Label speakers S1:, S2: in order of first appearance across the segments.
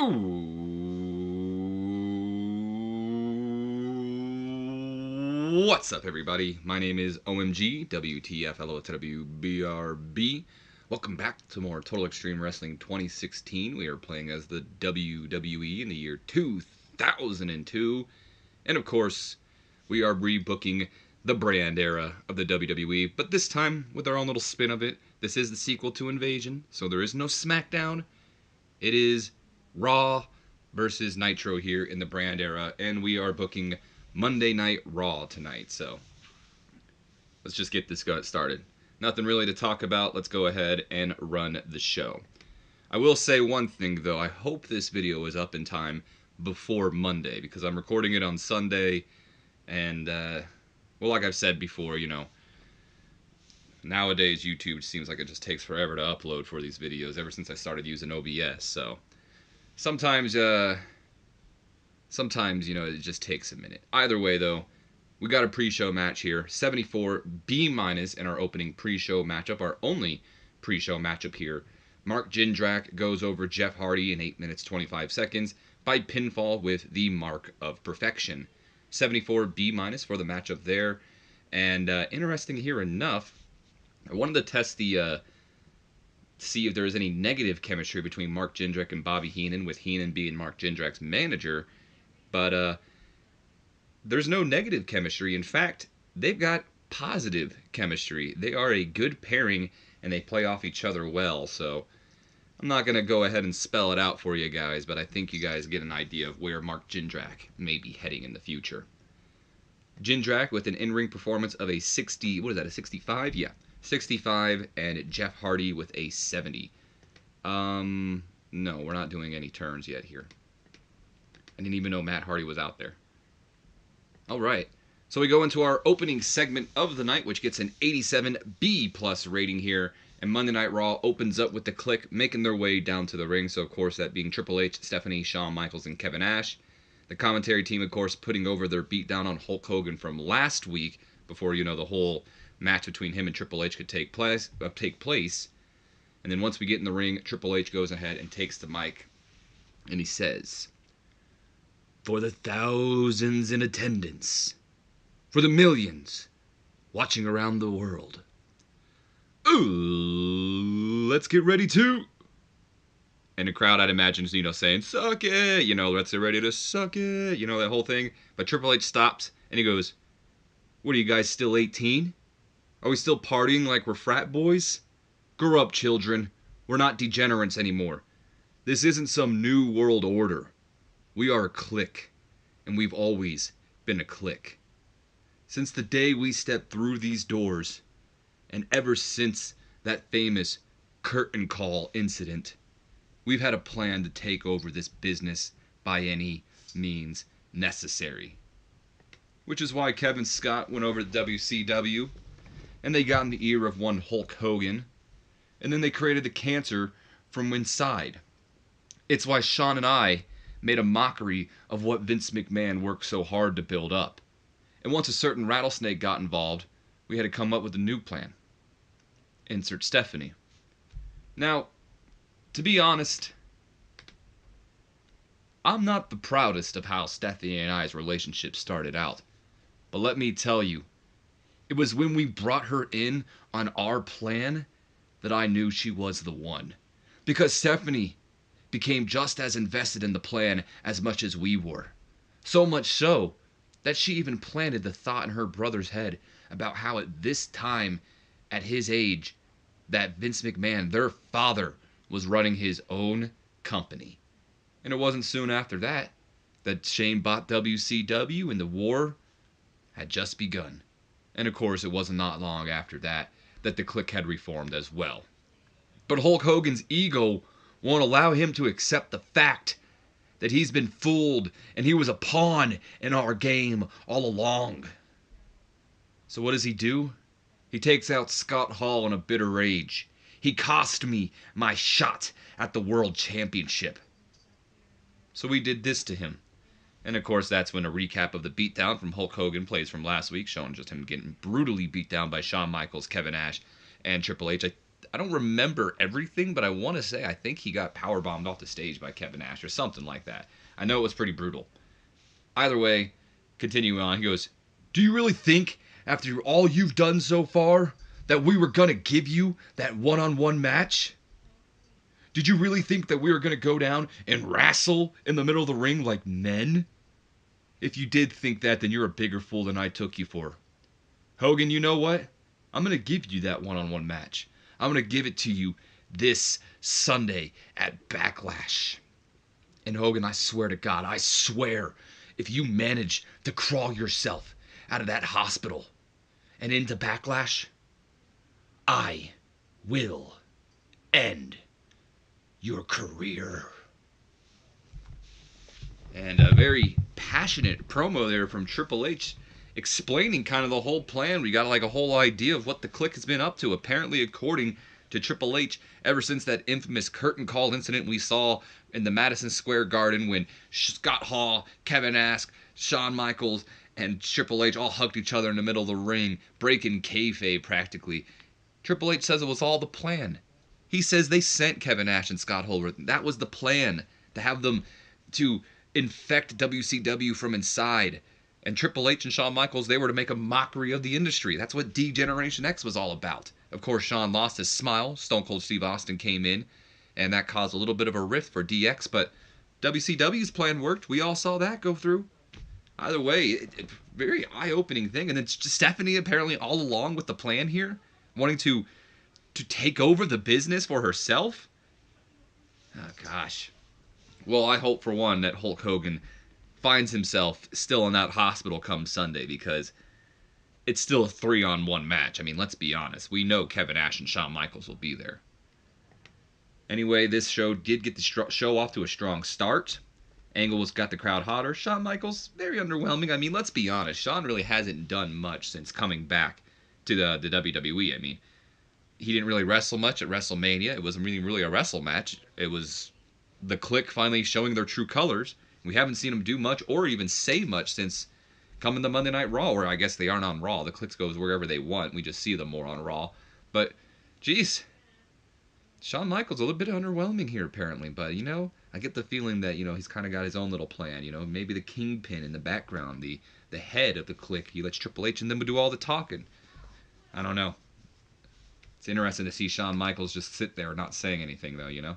S1: What's up, everybody? My name is OMG, WTF, LOTW, BRB. Welcome back to more Total Extreme Wrestling 2016. We are playing as the WWE in the year 2002. And of course, we are rebooking the brand era of the WWE, but this time with our own little spin of it. This is the sequel to Invasion, so there is no SmackDown. It is Raw versus Nitro here in the brand era, and we are booking Monday Night Raw tonight, so let's just get this started. Nothing really to talk about. Let's go ahead and run the show. I will say one thing, though. I hope this video is up in time before Monday, because I'm recording it on Sunday, and, well, like I've said before, you know, nowadays YouTube seems like it just takes forever to upload for these videos ever since I started using OBS, so sometimes, you know, it just takes a minute. Either way, though, we got a pre-show match here. 74 B- in our opening pre-show matchup, our only pre-show matchup here. Mark Jindrak goes over Jeff Hardy in 8 minutes 25 seconds by pinfall with the Mark of Perfection. 74 B- for the matchup there. And interesting here enough, I wanted to test the see if there was any negative chemistry between Mark Jindrak and Bobby Heenan, with Heenan being Mark Jindrak's manager. But there's no negative chemistry. In fact, they've got positive chemistry. They are a good pairing, and they play off each other well. So I'm not going to go ahead and spell it out for you guys, but I think you guys get an idea of where Mark Jindrak may be heading in the future. Jindrak with an in-ring performance of a 60, what is that, a 65? Yeah, 65, and Jeff Hardy with a 70. No, we're not doing any turns yet here. I didn't even know Matt Hardy was out there. Alright, so we go into our opening segment of the night, which gets an 87 B+ rating here. And Monday Night Raw opens up with the Clique making their way down to the ring. So, of course, that being Triple H, Stephanie, Shawn Michaels, and Kevin Nash. The commentary team, of course, putting over their beatdown on Hulk Hogan from last week before, you know, the whole match between him and Triple H could take place. And then once we get in the ring, Triple H goes ahead and takes the mic, and he says, "For the thousands in attendance, for the millions watching around the world, let's get ready to..." And the crowd, I'd imagine, is, you know, saying, "Suck it," you know, "Let's get ready to suck it," you know, that whole thing. But Triple H stops, and he goes, "What are you guys, still 18? Are we still partying like we're frat boys? Grow up, children. We're not degenerates anymore. This isn't some new world order. We are a clique, and we've always been a clique. Since the day we stepped through these doors, and ever since that famous curtain call incident, we've had a plan to take over this business by any means necessary." Which is why Kevin Scott went over to WCW, and they got in the ear of one Hulk Hogan, and then they created the cancer from inside. It's why Sean and I made a mockery of what Vince McMahon worked so hard to build up. And once a certain Rattlesnake got involved, we had to come up with a new plan. Insert Stephanie. Now, to be honest, I'm not the proudest of how Stephanie and I's relationship started out. But let me tell you, it was when we brought her in on our plan that I knew she was the one. Because Stephanie became just as invested in the plan as much as we were. So much so that she even planted the thought in her brother's head about how at this time, at his age, that Vince McMahon, their father, was running his own company. And it wasn't soon after that Shane bought WCW, and the war had just begun. And of course, it wasn't not long after that the Clique had reformed as well. But Hulk Hogan's ego won't allow him to accept the fact that he's been fooled and he was a pawn in our game all along. So what does he do? He takes out Scott Hall in a bitter rage. He cost me my shot at the World Championship. So we did this to him. And of course, that's when a recap of the beatdown from Hulk Hogan plays from last week, showing just him getting brutally beat down by Shawn Michaels, Kevin Nash, and Triple H. I don't remember everything, but I want to say I think he got powerbombed off the stage by Kevin Nash or something like that. I know it was pretty brutal. Either way, continuing on, he goes, "Do you really think, after all you've done so far, that we were going to give you that one-on-one match? Did you really think that we were going to go down and wrestle in the middle of the ring like men? If you did think that, then you're a bigger fool than I took you for. Hogan, you know what? I'm going to give you that one-on-one match. I'm going to give it to you this Sunday at Backlash. And Hogan, I swear to God, I swear, if you manage to crawl yourself out of that hospital and into Backlash, I will end your career." And a very passionate promo there from Triple H, explaining kind of the whole plan. We got like a whole idea of what the Clique has been up to. Apparently, according to Triple H, ever since that infamous curtain call incident we saw in the Madison Square Garden when Scott Hall, Kevin Nash, Shawn Michaels, and Triple H all hugged each other in the middle of the ring, breaking kayfabe practically. Triple H says it was all the plan. He says they sent Kevin Nash and Scott Hall. That was the plan, to have them to infect WCW from inside. And Triple H and Shawn Michaels, they were to make a mockery of the industry. That's what D-Generation X was all about. Of course, Shawn lost his smile. Stone Cold Steve Austin came in, and that caused a little bit of a rift for DX, but WCW's plan worked. We all saw that go through. Either way, very eye-opening thing. And then Stephanie apparently all along with the plan here, wanting to take over the business for herself. Oh, gosh. Well, I hope for one that Hulk Hogan finds himself still in that hospital come Sunday, because it's still a 3-on-1 match. I mean, let's be honest. We know Kevin Nash and Shawn Michaels will be there. Anyway, this show did get the show off to a strong start. Angle got the crowd hotter. Shawn Michaels, very underwhelming. I mean, let's be honest. Shawn really hasn't done much since coming back to the WWE. I mean, he didn't really wrestle much at WrestleMania. It wasn't really a wrestle match. It was the Clique finally showing their true colors. We haven't seen him do much or even say much since coming to Monday Night Raw, where I guess they aren't on Raw. The Clique goes wherever they want. We just see them more on Raw. But, geez, Shawn Michaels a little bit underwhelming here apparently. But, you know, I get the feeling that, you know, he's kind of got his own little plan. You know, maybe the kingpin in the background, the head of the Clique. He lets Triple H and them do all the talking. I don't know. It's interesting to see Shawn Michaels just sit there not saying anything, though, you know.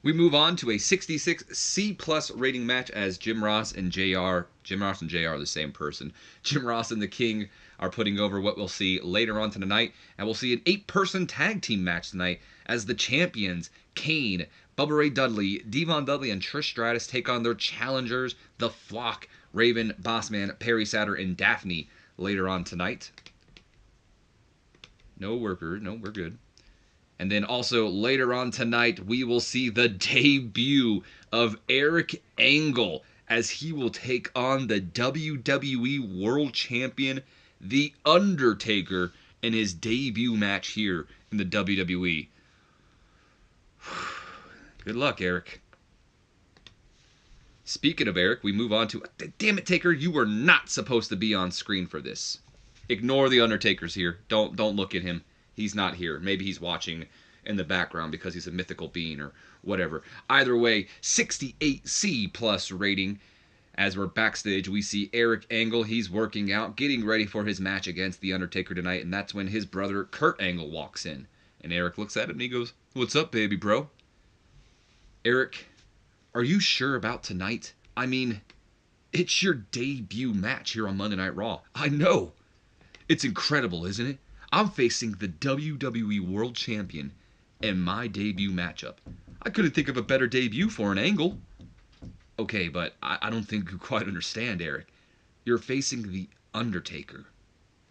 S1: We move on to a 66 C+ rating match as Jim Ross and JR are the same person. Jim Ross and the King are putting over what we'll see later on tonight. And we'll see an 8-person tag team match tonight as the champions, Kane, Bubba Ray Dudley, Devon Dudley, and Trish Stratus take on their challengers, The Flock, Raven, Bossman, Perry Saturn, and Daphne later on tonight. No, we're good. And then also later on tonight, we will see the debut of Eric Angle as he will take on the WWE World Champion, The Undertaker, in his debut match here in the WWE. Good luck, Eric. Speaking of Eric, we move on to... Damn it, Taker, you were not supposed to be on screen for this. Ignore the Undertaker's here. Don't look at him. He's not here. Maybe he's watching in the background because he's a mythical being or whatever. Either way, 68 C+ rating. As we're backstage, we see Eric Angle. He's working out, getting ready for his match against The Undertaker tonight, and that's when his brother Kurt Angle walks in. And Eric looks at him and he goes, "What's up, baby bro?" Eric, are you sure about tonight? I mean, it's your debut match here on Monday Night Raw. I know. It's incredible, isn't it? I'm facing the WWE World Champion in my debut matchup. I couldn't think of a better debut for an Angle. Okay, but I don't think you quite understand, Eric. You're facing The Undertaker,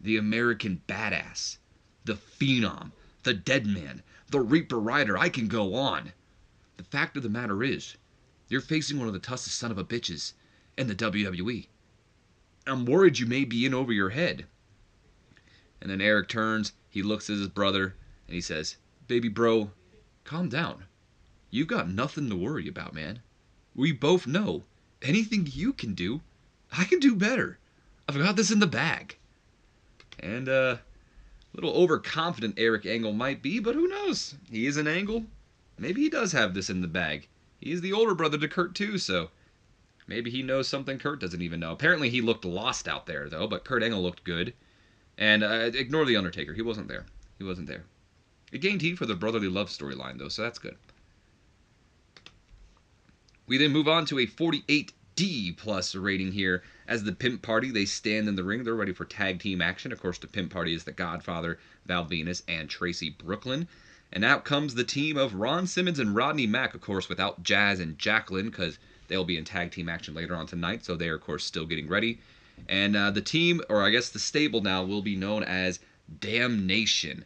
S1: the American Badass, the Phenom, the Deadman, the Reaper Rider. I can go on. The fact of the matter is, you're facing one of the toughest son of a bitches in the WWE. I'm worried you may be in over your head. And then Eric turns, he looks at his brother, and he says, "Baby bro, calm down. You've got nothing to worry about, man. We both know anything you can do, I can do better. I've got this in the bag." And A little overconfident Eric Angle might be, but who knows? He is an Angle. Maybe he does have this in the bag. He's the older brother to Kurt too, so maybe he knows something Kurt doesn't even know. Apparently he looked lost out there though, but Kurt Angle looked good. And ignore the Undertaker. He wasn't there. He wasn't there. It gained heat for the brotherly love storyline though, so that's good. We then move on to a 48D plus rating here. As the Pimp Party, they stand in the ring. They're ready for tag team action. Of course, the Pimp Party is the Godfather, Val Venus, and Tracy Brooklyn. And out comes the team of Ron Simmons and Rodney Mack, of course, without Jazz and Jacqueline, because they'll be in tag team action later on tonight, so they are, of course, still getting ready. And the team, or I guess the stable now, will be known as Damnation.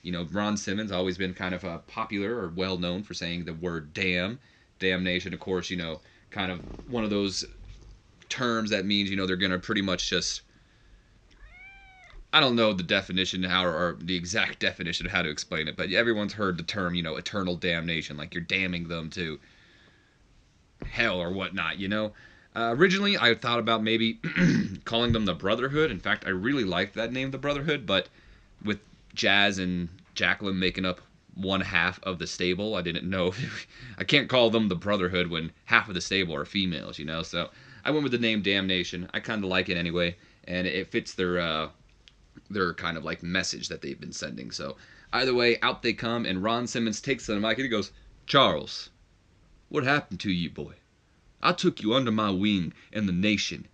S1: You know, Ron Simmons always been kind of popular or well known for saying the word damn. Damnation, of course, you know, kind of one of those terms that means, you know, they're going to pretty much just, I don't know the definition or the exact definition of how to explain it, but everyone's heard the term, you know, eternal damnation, like you're damning them to hell or whatnot, you know. Originally, I thought about maybe calling them the Brotherhood. In fact, I really liked that name, the Brotherhood, but with Jazz and Jacqueline making up one half of the stable, I didn't know. I can't call them the Brotherhood when half of the stable are females, you know, so I went with the name Damnation. I kind of like it anyway, and it fits their kind of like message that they've been sending. So either way, out they come, and Ron Simmons takes the mic and he goes, "Charles, what happened to you, boy? I took you under my wing and the nation,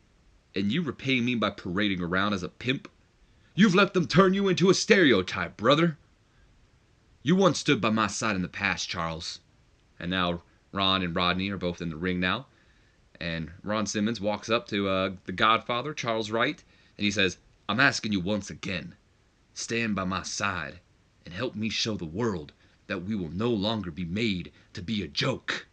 S1: and you repay me by parading around as a pimp? You've let them turn you into a stereotype, brother. You once stood by my side in the past, Charles." And now Ron and Rodney are both in the ring now. And Ron Simmons walks up to the Godfather, Charles Wright, and he says, "I'm asking you once again, stand by my side and help me show the world that we will no longer be made to be a joke."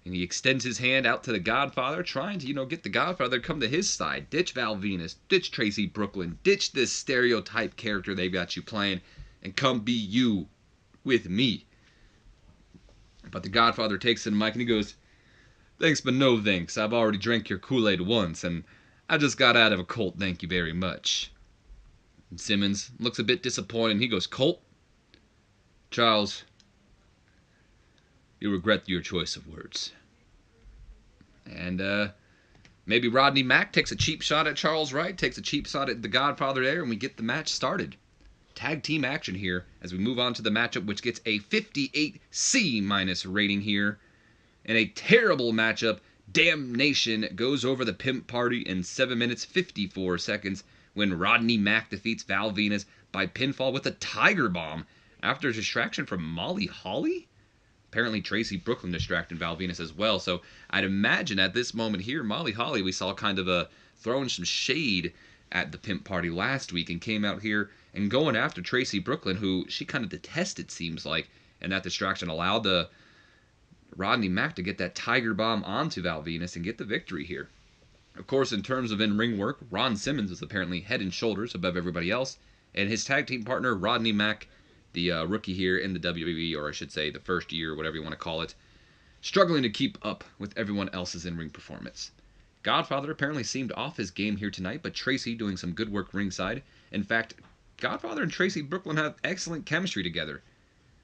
S1: And he extends his hand out to the Godfather, trying to, you know, get the Godfather to come to his side. Ditch Val Venus, ditch Tracy Brooklyn, ditch this stereotype character they've got you playing, and come be you with me. But the Godfather takes the mic and he goes, "Thanks, but no thanks. I've already drank your Kool-Aid once, and I just got out of a Colt, thank you very much." And Simmons looks a bit disappointed, and he goes, "Colt? Charles, you'll regret your choice of words." And maybe Rodney Mack takes a cheap shot at Charles Wright, takes a cheap shot at the Godfather there, and we get the match started. Tag team action here as we move on to the matchup, which gets a 58C minus rating here. In a terrible matchup, Damnation goes over the Pimp Party in 7 minutes 54 seconds when Rodney Mack defeats Val Venus by pinfall with a Tiger Bomb after a distraction from Molly Holly. Apparently Tracy Brooklyn distracted Val Venus as well, so I'd imagine at this moment here, Molly Holly, we saw kind of throwing some shade at the Pimp Party last week and came out here and going after Tracy Brooklyn, who she kind of detested, seems like, and that distraction allowed the Rodney Mack to get that Tiger Bomb onto Val Venus and get the victory here. Of course, in terms of in-ring work, Ron Simmons is apparently head and shoulders above everybody else, and his tag team partner, Rodney Mack, the rookie here in the WWE, or I should say the first year, whatever you want to call it, struggling to keep up with everyone else's in-ring performance. Godfather apparently seemed off his game here tonight, but Tracy doing some good work ringside. In fact, Godfather and Tracy Brooklyn have excellent chemistry together.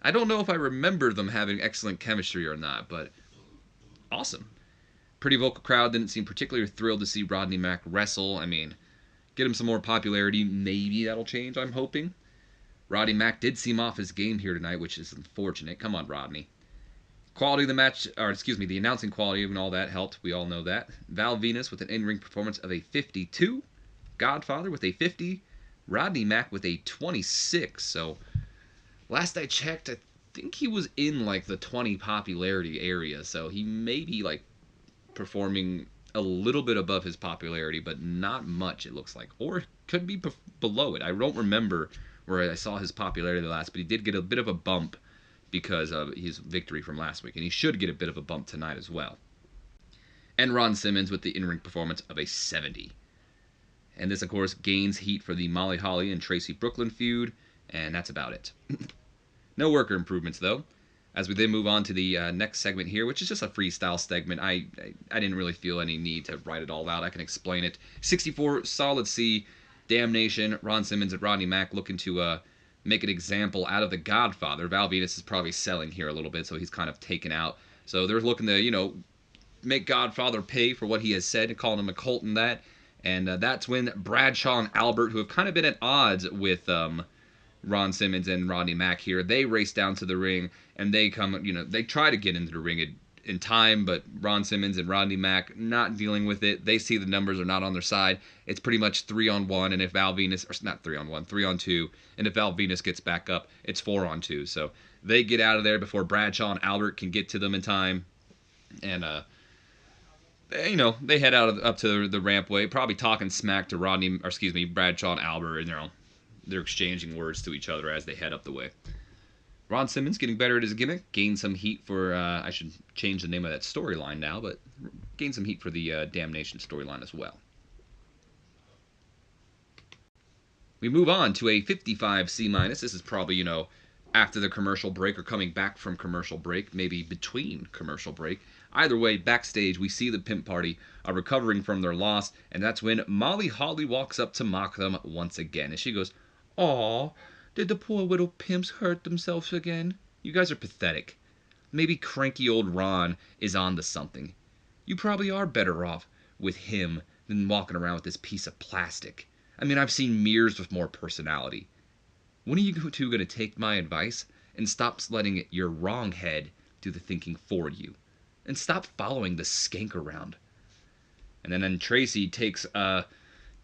S1: I don't know if I remember them having excellent chemistry or not, but awesome. Pretty vocal crowd didn't seem particularly thrilled to see Rodney Mack wrestle. I mean, get him some more popularity, maybe that'll change, I'm hoping. Rodney Mack did seem off his game here tonight, which is unfortunate. Come on, Rodney. Quality of the match, or excuse me, the announcing quality and all that helped. We all know that. Val Venus with an in-ring performance of a 52. Godfather with a 50. Rodney Mack with a 26. So, last I checked, I think he was in like the 20 popularity area. So he may be like performing a little bit above his popularity, but not much, it looks like. Or could be below it. I don't remember where I saw his popularity last, but he did get a bit of a bump because of his victory from last week, and he should get a bit of a bump tonight as well. And Ron Simmons with the in-ring performance of a 70. And this, of course, gains heat for the Molly Holly and Tracy Brooklyn feud, and that's about it. No worker improvements, though, as we then move on to the next segment here, which is just a freestyle segment. I didn't really feel any need to write it all out. I can explain it. 64 solid C. Damnation, Ron Simmons and Rodney Mack looking to make an example out of the Godfather. Val Venus is probably selling here a little bit, so he's kind of taken out. So they're looking to, make Godfather pay for what he has said, calling him a cult and that. And that's when Bradshaw and Albert, who have kind of been at odds with Ron Simmons and Rodney Mack here, they race down to the ring, and they come, they try to get into the ring in time, but Ron Simmons and Rodney Mack not dealing with it. They see the numbers are not on their side. It's pretty much 3-on-1, and if Val Venus, or not 3-on-1, 3-on-2, and if Val Venus gets back up, it's 4-on-2. So they get out of there before Bradshaw and Albert can get to them in time, and they head up to the rampway, probably talking smack to Bradshaw and Albert, and they're exchanging words to each other as they head up the way. Ron Simmons getting better at his gimmick, gained some heat for, I should change the name of that storyline now, but gained some heat for the Damnation storyline as well. We move on to a 55 C-. This is probably, after the commercial break or coming back from commercial break, maybe between commercial break. Either way, backstage, we see the Pimp Party are recovering from their loss, and that's when Molly Holly walks up to mock them once again. And she goes, "Aw, did the poor little pimps hurt themselves again? You guys are pathetic. Maybe cranky old Ron is on to something. You probably are better off with him than walking around with this piece of plastic. I mean, I've seen mirrors with more personality. When are you two going to take my advice and stop letting your wrong head do the thinking for you? And stop following the skank around?" And then Tracy takes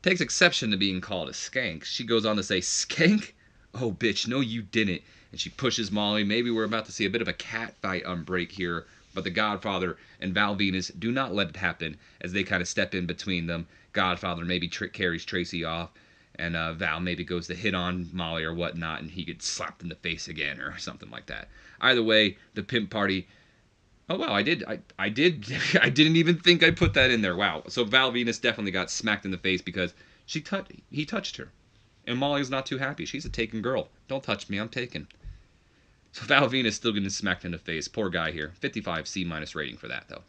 S1: exception to being called a skank. She goes on to say, "Skank? Oh, bitch, no you didn't." And she pushes Molly. Maybe we're about to see a bit of a cat fight on break here, but the Godfather and Val Venus do not let it happen as they kind of step in between them. Godfather maybe carries Tracy off, and Val maybe goes to hit on Molly or whatnot, and he gets slapped in the face again or something like that. Either way, the Pimp Party... Oh, wow, I didn't even think I put that in there. Wow. So Val Venus definitely got smacked in the face because he touched her. And Molly's not too happy. She's a taken girl. "Don't touch me, I'm taken." So Val Venus still getting smacked in the face. Poor guy here. 55 C- rating for that, though.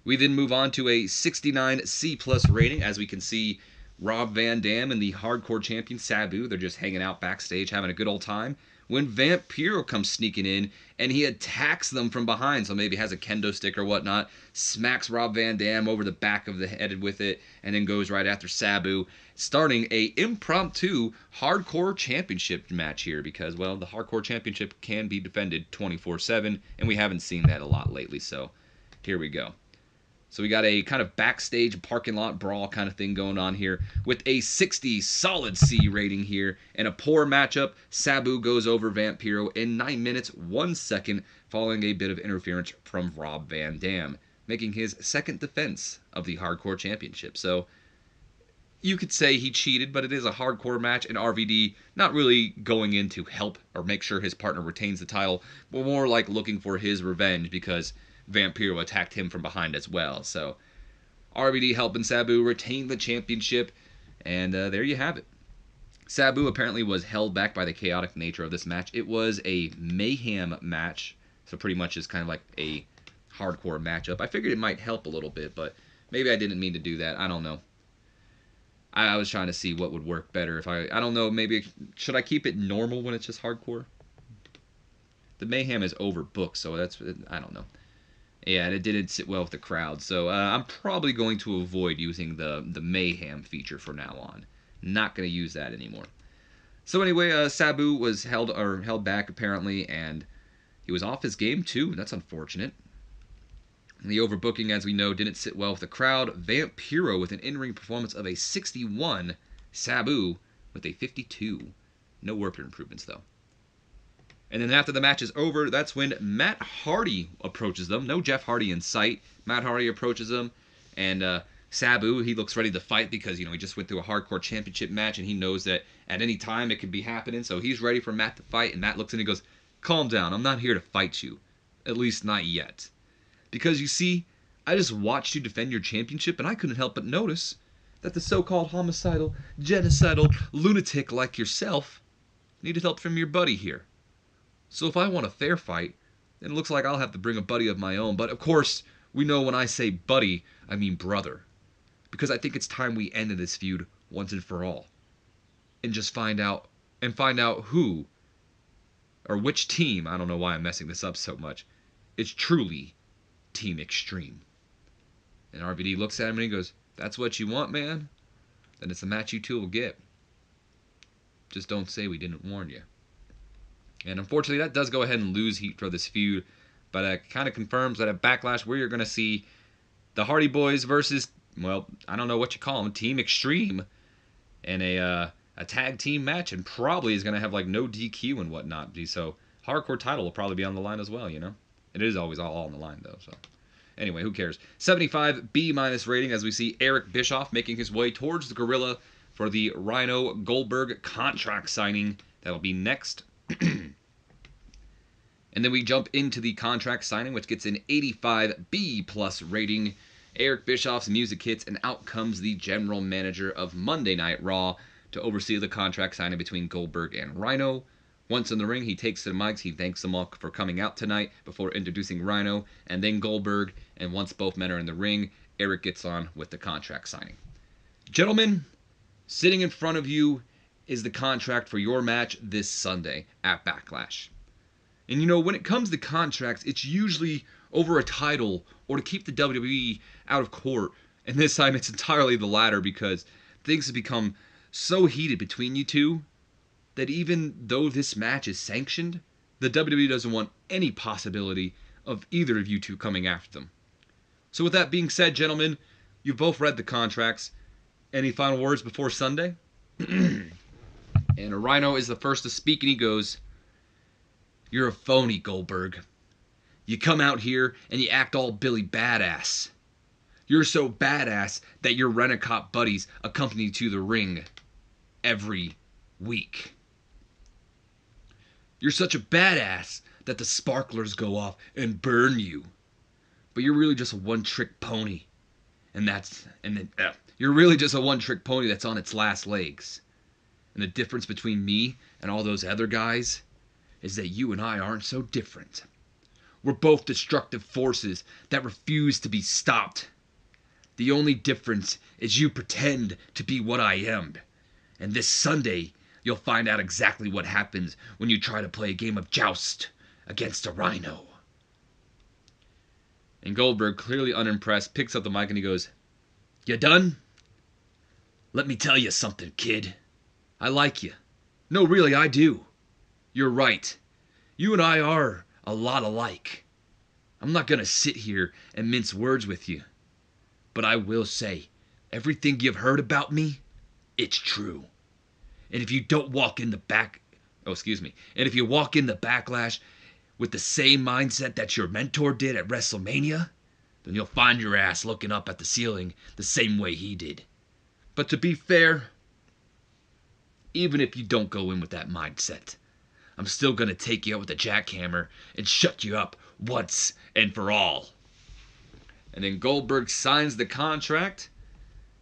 S1: We then move on to a 69 C+ rating, as we can see Rob Van Dam and the hardcore champion Sabu. They're just hanging out backstage, having a good old time, when Vampiro comes sneaking in, and he attacks them from behind, so maybe has a kendo stick or whatnot, smacks Rob Van Dam over the back of the head with it, and then goes right after Sabu, starting a impromptu hardcore championship match here, because, well, the hardcore championship can be defended 24/7, and we haven't seen that a lot lately, so here we go. So we got a kind of backstage parking lot brawl kind of thing going on here with a 60 solid C rating here. And a poor matchup, Sabu goes over Vampiro in 9 minutes, 1 second, following a bit of interference from Rob Van Dam, making his second defense of the Hardcore Championship. So you could say he cheated, but it is a hardcore match, and RVD not really going in to help or make sure his partner retains the title, but more like looking for his revenge because Vampiro attacked him from behind as well. So RVD helping Sabu retain the championship, and there you have it. Sabu apparently was held back by the chaotic nature of this match. It was a mayhem match, so pretty much is kind of like a hardcore matchup. I figured it might help a little bit, but maybe I didn't mean to do that. I don't know. I was trying to see what would work better. If I don't know, maybe should I keep it normal when it's just hardcore? The mayhem is overbooked, so that's, I don't know. Yeah, and it didn't sit well with the crowd, so I'm probably going to avoid using the mayhem feature from now on. Not going to use that anymore. So anyway, Sabu was held back apparently, and he was off his game too. That's unfortunate. And the overbooking, as we know, didn't sit well with the crowd. Vampiro with an in-ring performance of a 61, Sabu with a 52. No work improvements though. And then after the match is over, that's when Matt Hardy approaches them. No Jeff Hardy in sight. Matt Hardy approaches them, and Sabu, he looks ready to fight because, he just went through a hardcore championship match, and he knows that at any time it could be happening, so he's ready for Matt to fight, and Matt looks in and goes, "Calm down, I'm not here to fight you. At least not yet. Because, you see, I just watched you defend your championship, and I couldn't help but notice that the so-called homicidal, genocidal lunatic like yourself needed help from your buddy here. So if I want a fair fight, then it looks like I'll have to bring a buddy of my own. But of course, we know when I say buddy, I mean brother. Because I think it's time we ended this feud once and for all. And just find out who or which team, I don't know why I'm messing this up so much, is truly Team Extreme. And RVD looks at him and he goes, "That's what you want, man? Then it's the match you two will get. Just don't say we didn't warn you." And unfortunately, that does go ahead and lose heat for this feud. But it kind of confirms that at Backlash, we're going to see the Hardy Boys versus, well, I don't know what you call them, Team Extreme, in a tag team match, and probably is going to have like no DQ and whatnot. So hardcore title will probably be on the line as well, you know. It is always all on the line though. So anyway, who cares? 75 B- rating as we see Eric Bischoff making his way towards the Gorilla for the Rhino Goldberg contract signing. That'll be next. And then we jump into the contract signing, which gets an 85 B+ rating. Eric Bischoff's music hits, and out comes the general manager of Monday Night Raw to oversee the contract signing between Goldberg and Rhino. Once in the ring, he takes to the mics. He thanks them all for coming out tonight before introducing Rhino and then Goldberg. And once both men are in the ring, Eric gets on with the contract signing. Gentlemen, sitting in front of you is the contract for your match this Sunday at Backlash. And you know, when it comes to contracts, it's usually over a title or to keep the WWE out of court. And this time it's entirely the latter, because things have become so heated between you two that even though this match is sanctioned, the WWE doesn't want any possibility of either of you two coming after them. So with that being said, gentlemen, you've both read the contracts. Any final words before Sunday? And Rhino is the first to speak, and he goes, "You're a phony, Goldberg. You come out here and you act all Billy Badass. You're so badass that your rent-a-cop buddies accompany you to the ring every week. You're such a badass that the sparklers go off and burn you. But you're really just a one-trick pony. You're really just a one-trick pony that's on its last legs. And the difference between me and all those other guys is that you and I aren't so different. We're both destructive forces that refuse to be stopped. The only difference is you pretend to be what I am. And this Sunday, you'll find out exactly what happens when you try to play a game of joust against a rhino." And Goldberg, clearly unimpressed, picks up the mic and he goes, "You done? Let me tell you something, kid. I like you. No, really, I do. You're right. You and I are a lot alike. I'm not going to sit here and mince words with you. But I will say, everything you've heard about me, it's true. And if you don't walk in the and if you walk in the Backlash with the same mindset that your mentor did at WrestleMania, then you'll find your ass looking up at the ceiling the same way he did. But to be fair, even if you don't go in with that mindset, I'm still going to take you out with a jackhammer and shut you up once and for all." And then Goldberg signs the contract,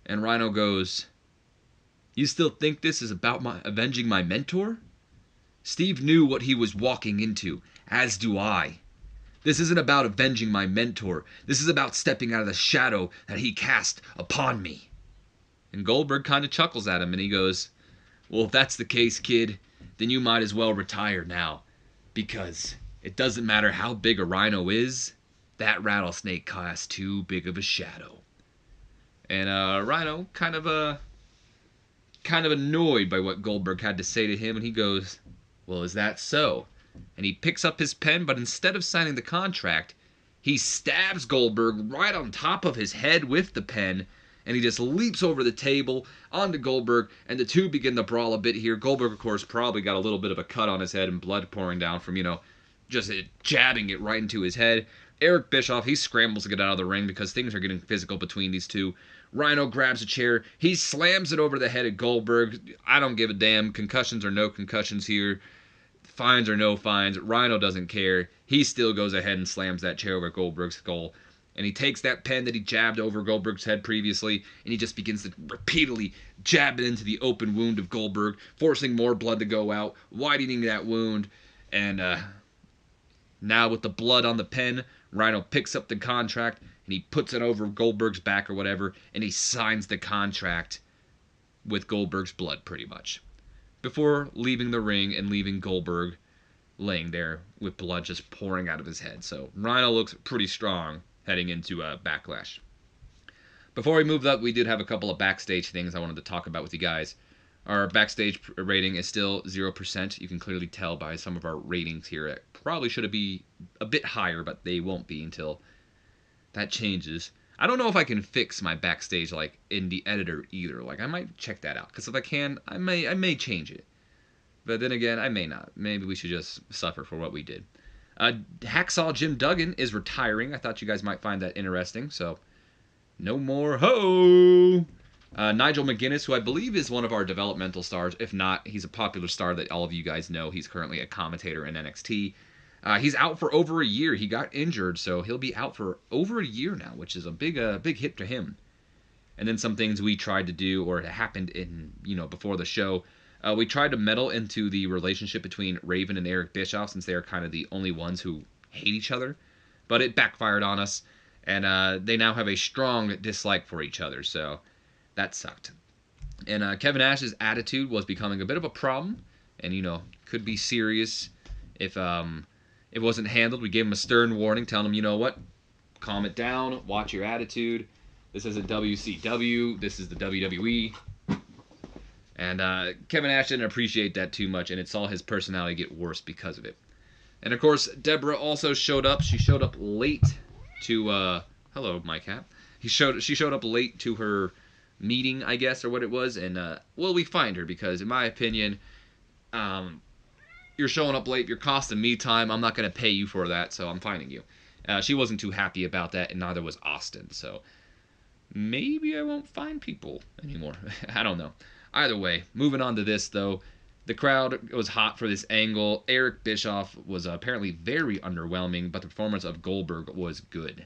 S1: and Rhino goes, "You still think this is about avenging my mentor? Steve knew what he was walking into, as do I. This isn't about avenging my mentor. This is about stepping out of the shadow that he cast upon me." And Goldberg kind of chuckles at him, and he goes, "Well, if that's the case, kid, then you might as well retire now, because it doesn't matter how big a rhino is, that rattlesnake casts too big of a shadow." And Rhino kind of annoyed by what Goldberg had to say to him, and he goes, "Well, is that so?" And he picks up his pen, but instead of signing the contract, he stabs Goldberg right on top of his head with the pen, and he just leaps over the table onto Goldberg, and the two begin to brawl a bit here. Goldberg, of course, probably got a little bit of a cut on his head and blood pouring down from, just jabbing it right into his head. Eric Bischoff, he scrambles to get out of the ring because things are getting physical between these two. Rhino grabs a chair. He slams it over the head of Goldberg. I don't give a damn. Concussions or no concussions here. Fines or no fines. Rhino doesn't care. He still goes ahead and slams that chair over Goldberg's skull. And he takes that pen that he jabbed over Goldberg's head previously, and he just begins to repeatedly jab it into the open wound of Goldberg, forcing more blood to go out, widening that wound. And now with the blood on the pen, Rhino picks up the contract, and he puts it over Goldberg's back or whatever, and he signs the contract. with Goldberg's blood, pretty much, before leaving the ring and leaving Goldberg laying there with blood just pouring out of his head. So Rhino looks pretty strong heading into Backlash. Before we moved up, we did have a couple of backstage things I wanted to talk about with you guys. Our backstage rating is still 0%. You can clearly tell by some of our ratings here. It probably should be a bit higher, but they won't be until that changes. I don't know if I can fix my backstage like in the editor either. Like I might check that out, because if I can, I may change it. But then again, I may not. Maybe we should just suffer for what we did. Hacksaw Jim Duggan is retiring. I thought you guys might find that interesting. So, no more ho! Nigel McGuinness, who I believe is one of our developmental stars. If not, he's a popular star that all of you guys know. He's currently a commentator in NXT. He's out for over a year. He got injured, so he'll be out for over a year now, which is a big hit to him. And then some things we tried to do, or it happened in before the show. We tried to meddle into the relationship between Raven and Eric Bischoff, since they are kind of the only ones who hate each other. But it backfired on us, and they now have a strong dislike for each other, so that sucked. And Kevin Nash's attitude was becoming a bit of a problem, and could be serious if it wasn't handled. We gave him a stern warning, telling him, you know what, calm it down, watch your attitude. This isn't WCW, this is the WWE. And Kevin Nash didn't appreciate that too much, and it saw his personality get worse because of it. And of course, Deborah also showed up. She showed up late to hello, my cat. She showed up late to her meeting, I guess, or what it was, and we fined her because, in my opinion, you're showing up late, you're costing me time, I'm not going to pay you for that, so I'm fining you. She wasn't too happy about that, and neither was Austin, so maybe I won't fine people anymore. I don't know. Either way, moving on to this, though, the crowd was hot for this angle. Eric Bischoff was apparently very underwhelming, but the performance of Goldberg was good.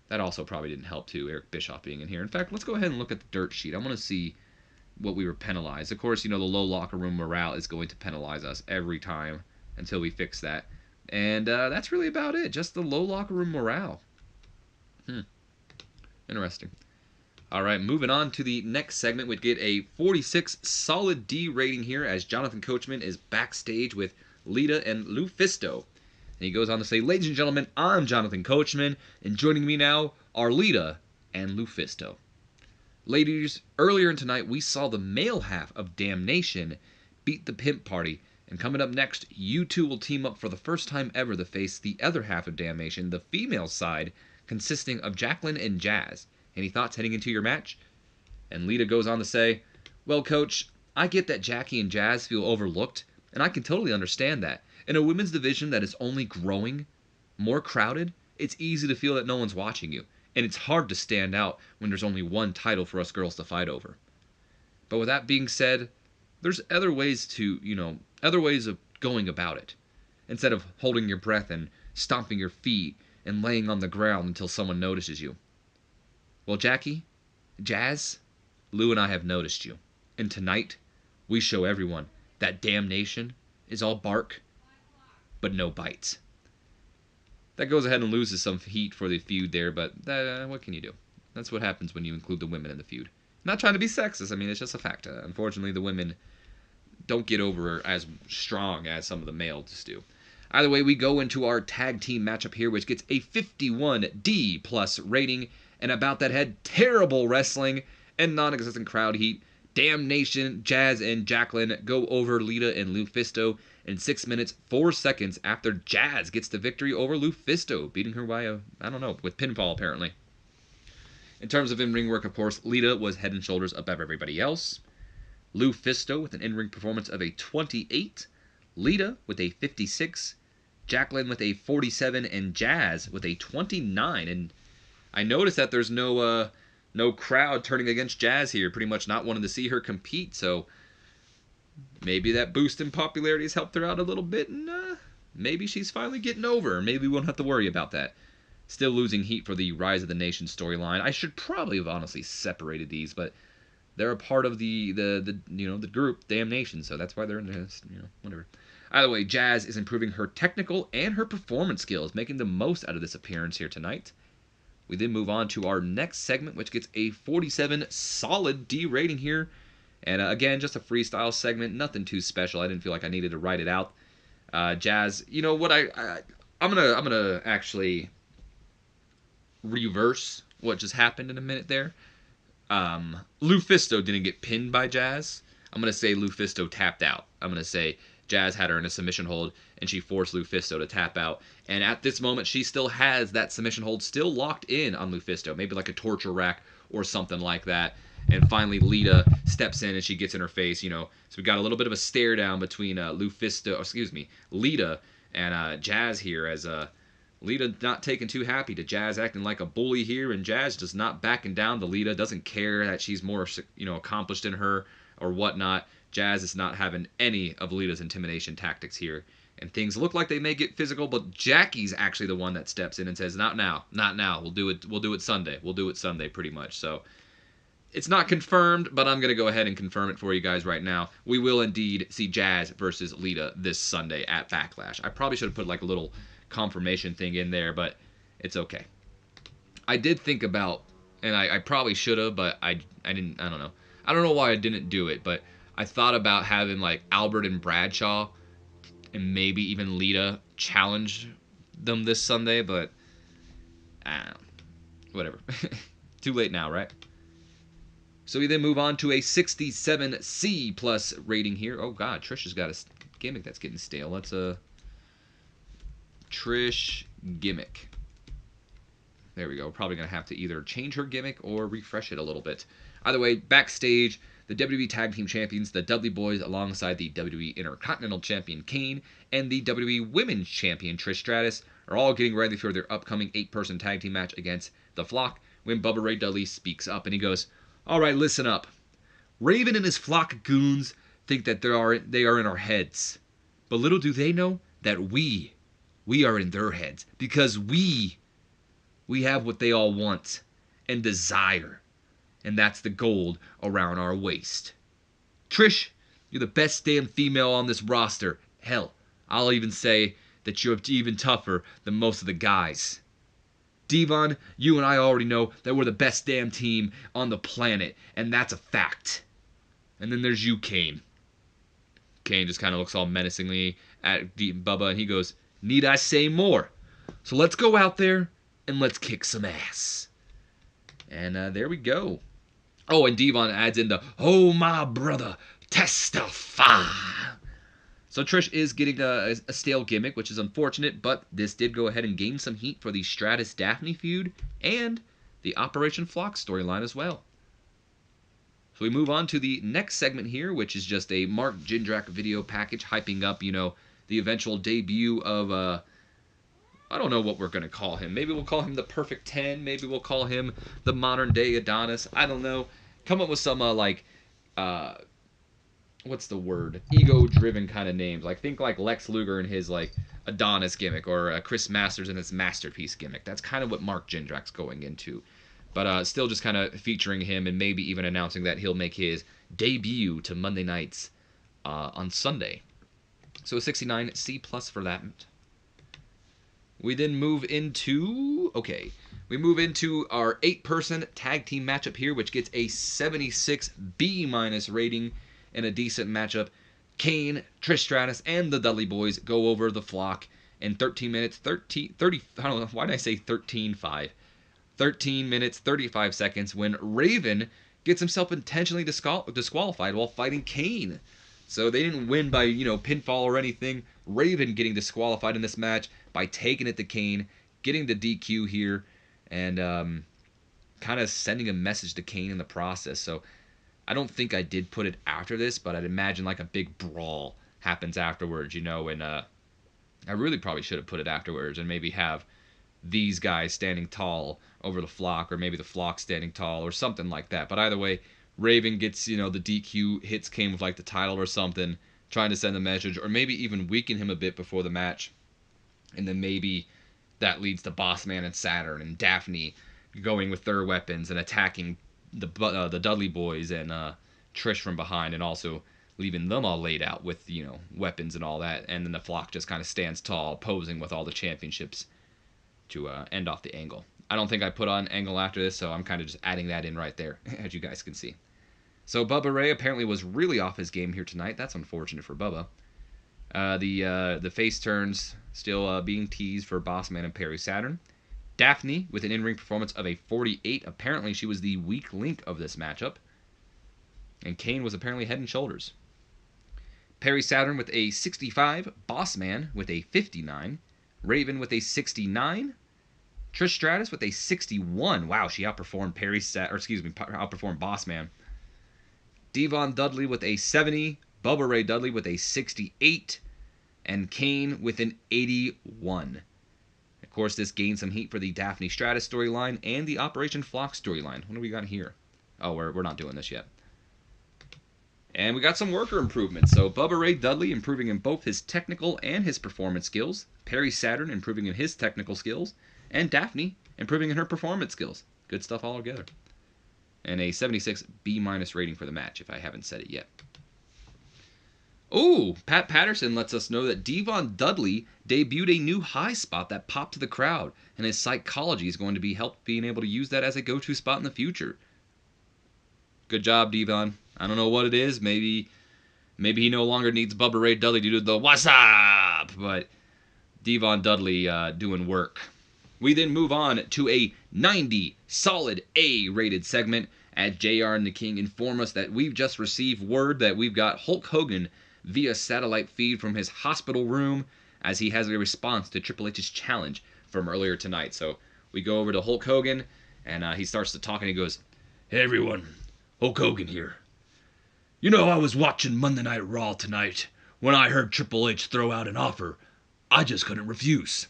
S1: That also probably didn't help, too, Eric Bischoff being in here. In fact, let's go ahead and look at the dirt sheet. I want to see what we were penalized. Of course, the low locker room morale is going to penalize us every time until we fix that. And that's really about it. Just the low locker room morale. Interesting. All right, moving on to the next segment. We get a 46 solid D rating here as Jonathan Coachman is backstage with Lita and Lufisto. And he goes on to say, ladies and gentlemen, I'm Jonathan Coachman, and joining me now are Lita and Lufisto. Ladies, earlier tonight we saw the male half of Damnation beat the Pimp Party, and coming up next, you two will team up for the first time ever to face the other half of Damnation, the female side, consisting of Jacqueline and Jazz. Any thoughts heading into your match? And Lita goes on to say, well, Coach, I get that Jackie and Jazz feel overlooked, and I can totally understand that. In a women's division that is only growing, more crowded, it's easy to feel that no one's watching you, and it's hard to stand out when there's only one title for us girls to fight over. But with that being said, there's other ways of going about it. Instead of holding your breath and stomping your feet and laying on the ground until someone notices you. Well, Jackie, Jazz, Lou and I have noticed you. And tonight, we show everyone that Damnation is all bark, but no bites. That goes ahead and loses some heat for the feud there, but what can you do? That's what happens when you include the women in the feud. I'm not trying to be sexist, it's just a fact. Unfortunately, the women don't get over as strong as some of the males do. Either way, we go into our tag team matchup here, which gets a 51D plus rating. And about that head, terrible wrestling and non-existent crowd heat. Damnation, Jazz, and Jacqueline go over Lita and Lufisto in 6 minutes, 4 seconds after Jazz gets the victory over Lufisto, beating her by with pinfall apparently. In terms of in-ring work, of course, Lita was head and shoulders above everybody else. Lufisto with an in-ring performance of a 28. Lita with a 56. Jacqueline with a 47, and Jazz with a 29. And I noticed that there's no crowd turning against Jazz here, pretty much not wanting to see her compete, so maybe that boost in popularity has helped her out a little bit, and maybe she's finally getting over. Maybe we won't have to worry about that. Still losing heat for the Rise of the Nation storyline. I should probably have honestly separated these, but they're a part of the group Damnation, so that's why they're in this, whatever. Either way, Jazz is improving her technical and her performance skills, making the most out of this appearance here tonight. We then move on to our next segment, which gets a 47 solid D rating here. And again, just a freestyle segment, nothing too special. I didn't feel like I needed to write it out. Jazz, you know what? I'm gonna actually reverse what just happened in a minute there. Lufisto didn't get pinned by Jazz. I'm gonna say Lufisto tapped out. I'm gonna say Jazz had her in a submission hold, and she forced Lufisto to tap out. And at this moment, she still has that submission hold still locked in on Lufisto, maybe like a torture rack or something like that. And finally, Lita steps in and she gets in her face, you know. So we got a little bit of a stare down between Lita and Jazz here, as Lita not taking too happy to Jazz acting like a bully here, and Jazz just not backing down to Lita, doesn't care that she's more, you know, accomplished than her or whatnot. Jazz is not having any of Lita's intimidation tactics here. And things look like they may get physical, but Jackie's actually the one that steps in and says, not now, not now. We'll do it Sunday. We'll do it Sunday, pretty much. So it's not confirmed, but I'm going to go ahead and confirm it for you guys right now. We will indeed see Jazz versus Lita this Sunday at Backlash. I probably should have put like a little confirmation thing in there, but it's okay. I did think about, and I probably should have, but I didn't. I don't know. I don't know why I didn't do it, but I thought about having like Albert and Bradshaw and maybe even Lita challenge them this Sunday, but whatever. Too late now, right? So we then move on to a 67C plus rating here. Oh god, Trish has got a gimmick that's getting stale. Let's Trish gimmick. There we go. We're probably going to have to either change her gimmick or refresh it a little bit. Either way, backstage, the WWE Tag Team Champions, the Dudley Boyz, alongside the WWE Intercontinental Champion Kane and the WWE Women's Champion Trish Stratus, are all getting ready for their upcoming 8-person tag team match against the Flock, when Bubba Ray Dudley speaks up and he goes, "Alright, listen up. Raven and his flock of goons think that they are in our heads. But little do they know that we are in their heads, because we have what they all want and desire, and that's the gold around our waist. Trish, you're the best damn female on this roster. Hell, I'll even say that you're even tougher than most of the guys. Devon, you and I already know that we're the best damn team on the planet, and that's a fact. And then there's you, Kane." Kane just kind of looks all menacingly at Bubba, and he goes, "Need I say more? So let's go out there and let's kick some ass." And there we go. Oh, and Devon adds in the, "Oh, my brother, testify." So Trish is getting a stale gimmick, which is unfortunate, but this did go ahead and gain some heat for the Stratus-Daphne feud and the Operation Flock storyline as well. So we move on to the next segment here, which is just a Mark Jindrak video package hyping up, you know, the eventual debut of, I don't know what we're going to call him. Maybe we'll call him the Perfect 10. Maybe we'll call him the modern day Adonis. I don't know. Come up with some, what's the word? Ego-driven kind of names. Like, think like Lex Luger and his, like, Adonis gimmick, or Chris Masters and his Masterpiece gimmick. That's kind of what Mark Jindrak's going into. But still just kind of featuring him, and maybe even announcing that he'll make his debut to Monday nights on Sunday. So a 69C plus for that. We then move into our 8-person tag team matchup here, which gets a 76B minus rating and a decent matchup. Kane, Trish Stratus, and the Dudley Boyz go over the Flock in 13 minutes, 30, I don't know, why did I say 13.5? 13 minutes, 35 seconds, when Raven gets himself intentionally disqualified while fighting Kane. So they didn't win by, you know, pinfall or anything. Raven getting disqualified in this match by taking it to Kane, getting the DQ here, and kind of sending a message to Kane in the process. So I don't think I did put it after this, but I'd imagine like a big brawl happens afterwards, you know, and I really probably should have put it afterwards and maybe have these guys standing tall over the Flock, or maybe the Flock standing tall, or something like that. But either way, Raven gets, you know, the DQ, hits Kane with like the title or something, trying to send a message, or maybe even weaken him a bit before the match. And then maybe that leads to Bossman and Saturn and Daphne going with their weapons and attacking the Dudley Boyz and Trish from behind, and also leaving them all laid out with, you know, weapons and all that. And then the Flock just kind of stands tall, posing with all the championships to end off the angle. I don't think I put on Angle after this, so I'm kind of just adding that in right there, as you guys can see. So Bubba Ray apparently was really off his game here tonight. That's unfortunate for Bubba. The face turns still being teased for Bossman and Perry Saturn. Daphne with an in-ring performance of a 48. Apparently she was the weak link of this matchup. And Kane was apparently head and shoulders. Perry Saturn with a 65. Bossman with a 59. Raven with a 69. Trish Stratus with a 61. Wow, she outperformed outperformed Bossman. Devon Dudley with a 70. Bubba Ray Dudley with a 68. And Kane with an 81. Of course, this gained some heat for the Daphne Stratus storyline and the Operation Flock storyline. What do we got here? Oh, we're not doing this yet. And we got some worker improvements. So Bubba Ray Dudley improving in both his technical and his performance skills. Perry Saturn improving in his technical skills. And Daphne improving in her performance skills. Good stuff all together. And a 76 B- rating for the match, if I haven't said it yet. Oh, Pat Patterson lets us know that Devon Dudley debuted a new high spot that popped to the crowd, and his psychology is going to be helped being able to use that as a go-to spot in the future. Good job, Devon. I don't know what it is. Maybe he no longer needs Bubba Ray Dudley to do the "What's up?" But Devon Dudley doing work. We then move on to a 90 solid A-rated segment as JR and the King inform us that we've just received word that we've got Hulk Hogan via satellite feed from his hospital room as he has a response to Triple H's challenge from earlier tonight. So we go over to Hulk Hogan, and he starts to talk, and he goes,
S2: "Hey everyone, Hulk Hogan here. You know, I was watching Monday Night Raw tonight. When I heard Triple H throw out an offer, I just couldn't refuse.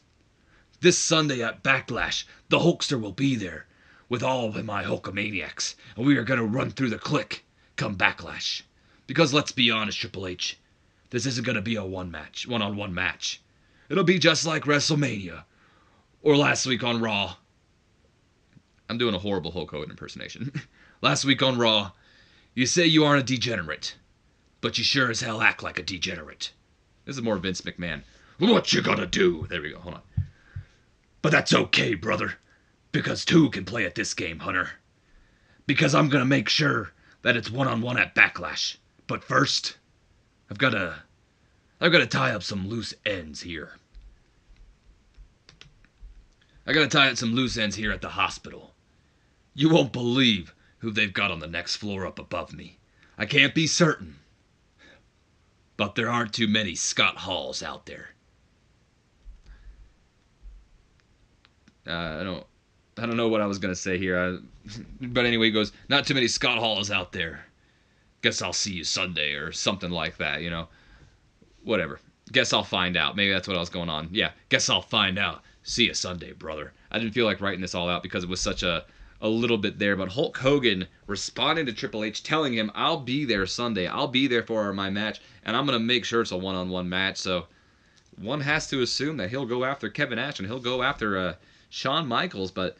S2: This Sunday at Backlash, the Hulkster will be there with all of my Hulkamaniacs, and we are going to run through the Clique come Backlash. Because let's be honest, Triple H, this isn't going to be a one-on-one match. It'll be just like WrestleMania or last week on Raw."
S1: I'm doing a horrible Hulk Hogan impersonation.
S2: "Last week on Raw, you say you aren't a degenerate, but you sure as hell act like a degenerate."
S1: This is more Vince McMahon.
S2: "What you gonna do?"
S1: There we go. Hold on.
S2: "But that's okay, brother, because two can play at this game, Hunter. Because I'm gonna make sure that it's one-on-one at Backlash. But first, I've gotta tie up some loose ends here. I gotta tie up some loose ends here at the hospital. You won't believe who they've got on the next floor up above me. I can't be certain, but there aren't too many Scott Halls out there."
S1: I don't know what I was gonna say here. But anyway, he goes,
S2: "Not too many Scott Halls out there. Guess I'll see you Sunday," or something like that, you know.
S1: Whatever. Guess I'll find out. Maybe that's what I was going on. Yeah.
S2: "Guess I'll find out. See you Sunday, brother."
S1: I didn't feel like writing this all out because it was such a little bit there. But Hulk Hogan responding to Triple H, telling him, "I'll be there Sunday. I'll be there for my match, and I'm going to make sure it's a one-on-one match." So one has to assume that he'll go after Kevin Nash and he'll go after Shawn Michaels. But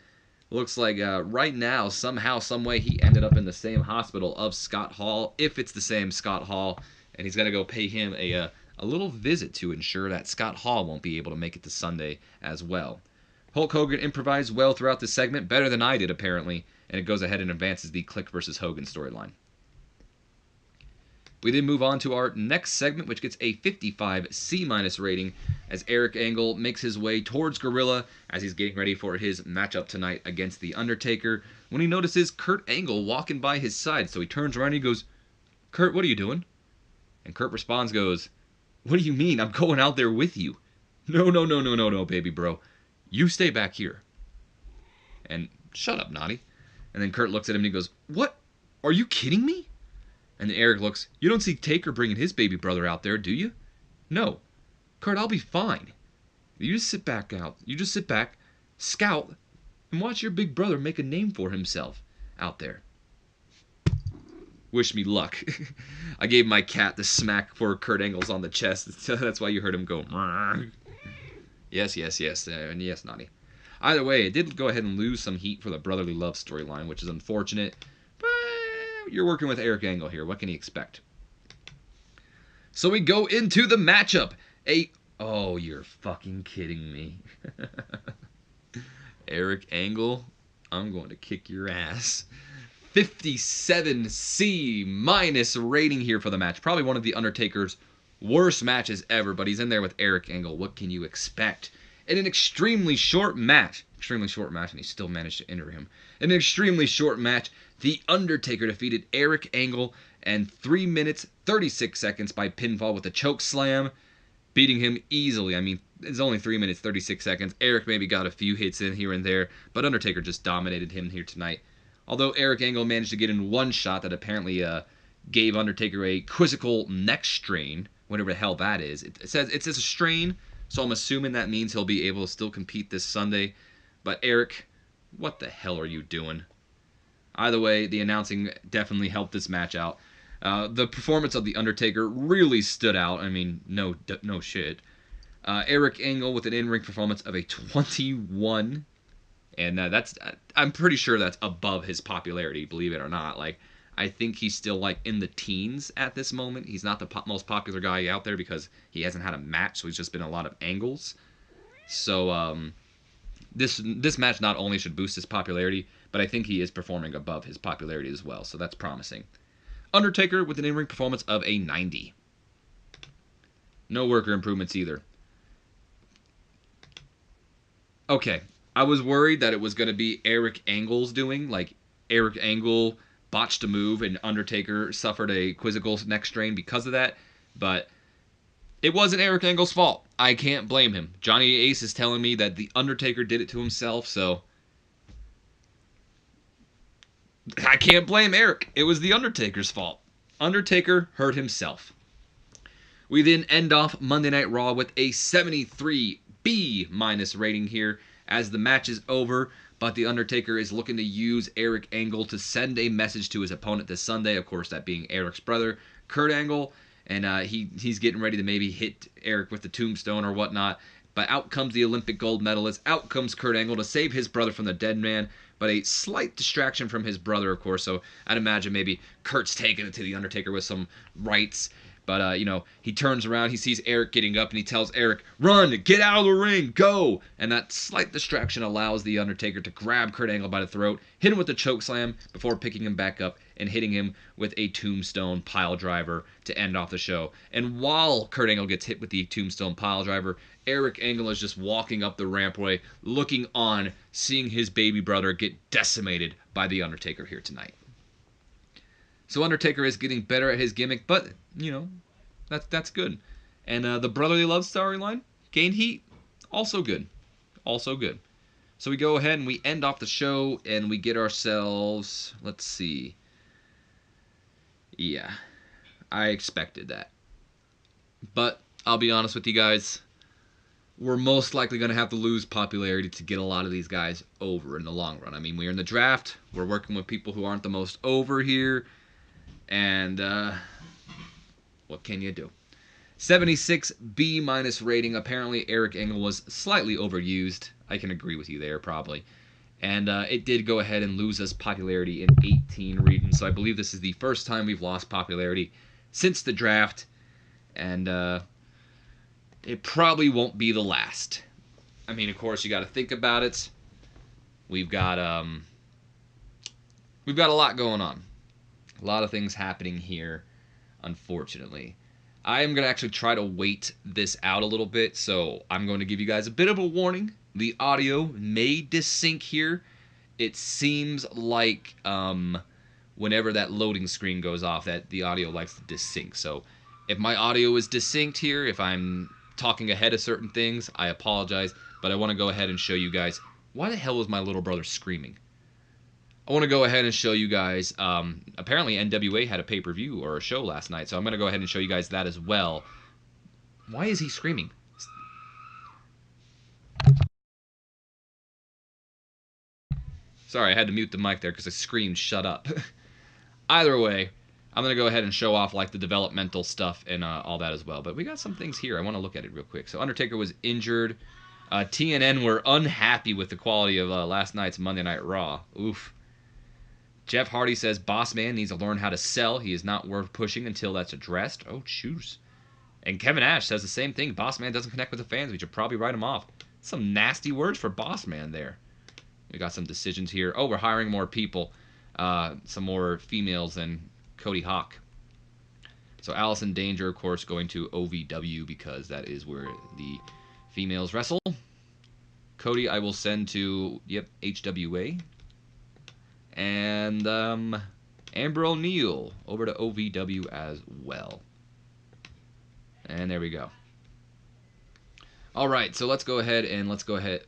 S1: looks like right now, somehow, someway, he ended up in the same hospital of Scott Hall, if it's the same Scott Hall. And he's going to go pay him a little visit to ensure that Scott Hall won't be able to make it to Sunday as well. Hulk Hogan improvised well throughout this segment, better than I did apparently, and it goes ahead and advances the Clique versus Hogan storyline. We then move on to our next segment, which gets a 55 C- rating, as Eric Angle makes his way towards Gorilla as he's getting ready for his matchup tonight against The Undertaker, when he notices Kurt Angle walking by his side. So he turns around and he goes, "Kurt, what are you doing?" And Kurt responds, goes, "What do you mean? I'm going out there with you." No, baby bro. You stay back here." And shut up, Naughty. And then Kurt looks at him and he goes, "What? Are you kidding me?" And then Eric looks, "You don't see Taker bringing his baby brother out there, do you?" "No. Kurt, I'll be fine. You just sit back, scout, and watch your big brother make a name for himself out there." Wish me luck. I gave my cat the smack for Kurt Angle's on the chest. That's why you heard him go, "Mrrr." Yes, and yes, Naughty. Either way, it did go ahead and lose some heat for the brotherly love storyline, which is unfortunate. But you're working with Eric Angle here. What can he expect? So we go into the matchup. Oh, you're fucking kidding me. Eric Angle, I'm going to kick your ass. 57 C- rating here for the match. Probably one of the Undertaker's worst matches ever, but he's in there with Eric Angle. What can you expect? In an extremely short match, and he still managed to enter him. In an extremely short match, The Undertaker defeated Eric Angle in 3 minutes 36 seconds by pinfall with a choke slam, beating him easily. I mean, it's only 3 minutes 36 seconds. Eric maybe got a few hits in here and there, but Undertaker just dominated him here tonight. Although Eric Angle managed to get in one shot that apparently gave Undertaker a quizzical neck strain, whatever the hell that is. It says it's a strain, so I'm assuming that means he'll be able to still compete this Sunday. But Eric, what the hell are you doing? Either way, the announcing definitely helped this match out. The performance of The Undertaker really stood out. I mean, no shit. Eric Angle with an in-ring performance of a 21. And I'm pretty sure that's above his popularity, believe it or not. Like, I think he's still, like, in the teens at this moment. He's not the most popular guy out there because he hasn't had a match, so he's just been in a lot of angles. So, this match not only should boost his popularity, but I think he is performing above his popularity as well, so that's promising. Undertaker with an in-ring performance of a 90. No worker improvements either. Okay, I was worried that it was going to be Eric Angle's doing, like Eric Angle botched a move and Undertaker suffered a quizzical neck strain because of that, but it wasn't Eric Angle's fault. I can't blame him. Johnny Ace is telling me that The Undertaker did it to himself, so I can't blame Eric. It was The Undertaker's fault. Undertaker hurt himself. We then end off Monday Night Raw with a 73 B- rating here as the match is over, but The Undertaker is looking to use Eric Angle to send a message to his opponent this Sunday, of course that being Eric's brother, Kurt Angle, and he's getting ready to maybe hit Eric with the tombstone or whatnot, but out comes the Olympic gold medalist, out comes Kurt Angle to save his brother from the dead man, but a slight distraction from his brother, of course, so I'd imagine maybe Kurt's taking it to The Undertaker with some rights. But, he turns around, he sees Eric getting up, and he tells Eric, run, get out of the ring, go! And that slight distraction allows The Undertaker to grab Kurt Angle by the throat, hit him with a chokeslam before picking him back up and hitting him with a tombstone pile driver to end off the show. And while Kurt Angle gets hit with the tombstone pile driver, Eric Angle is just walking up the rampway, looking on, seeing his baby brother get decimated by The Undertaker here tonight. So Undertaker is getting better at his gimmick, but, that's good. And the brotherly love storyline gained heat. Also good. Also good. So we go ahead and we end off the show, and we get ourselves, let's see. Yeah, I expected that. But I'll be honest with you guys. We're most likely going to have to lose popularity to get a lot of these guys over in the long run. I mean, we're in the draft. We're working with people who aren't the most over here. And what can you do? 76 B- rating. Apparently, Eric Angle was slightly overused. I can agree with you there, probably. And it did go ahead and lose us popularity in 18 regions. So I believe this is the first time we've lost popularity since the draft. And it probably won't be the last. I mean, of course, you got to think about it. We've got a lot going on. A lot of things happening here, unfortunately. I am going to actually try to wait this out a little bit, so I'm going to give you guys a bit of a warning. The audio may dissync here. It seems like whenever that loading screen goes off, that the audio likes to dissync. So if my audio is dissynced here, if I'm talking ahead of certain things, I apologize, but I want to go ahead and show you guys, why the hell was my little brother screaming? I want to go ahead and show you guys, apparently NWA had a pay-per-view or a show last night, so I'm going to go ahead and show you guys that as well. Why is he screaming? Sorry, I had to mute the mic there because I screamed, shut up. Either way, I'm going to go ahead and show off like the developmental stuff and all that as well. But we got some things here. I want to look at it real quick. So Undertaker was injured. TNN were unhappy with the quality of last night's Monday Night Raw. Oof. Jeff Hardy says Boss Man needs to learn how to sell. He is not worth pushing until that's addressed. Oh, shoes. And Kevin Nash says the same thing. Boss Man doesn't connect with the fans. We should probably write him off. Some nasty words for Boss Man there. We got some decisions here. Oh, we're hiring more people. Some more females than Cody Hawk. So Allison Danger, of course, going to OVW because that is where the females wrestle. Cody, I will send to, HWA. And Amber O'Neal over to OVW as well. And there we go. All right, so let's go ahead and let's go ahead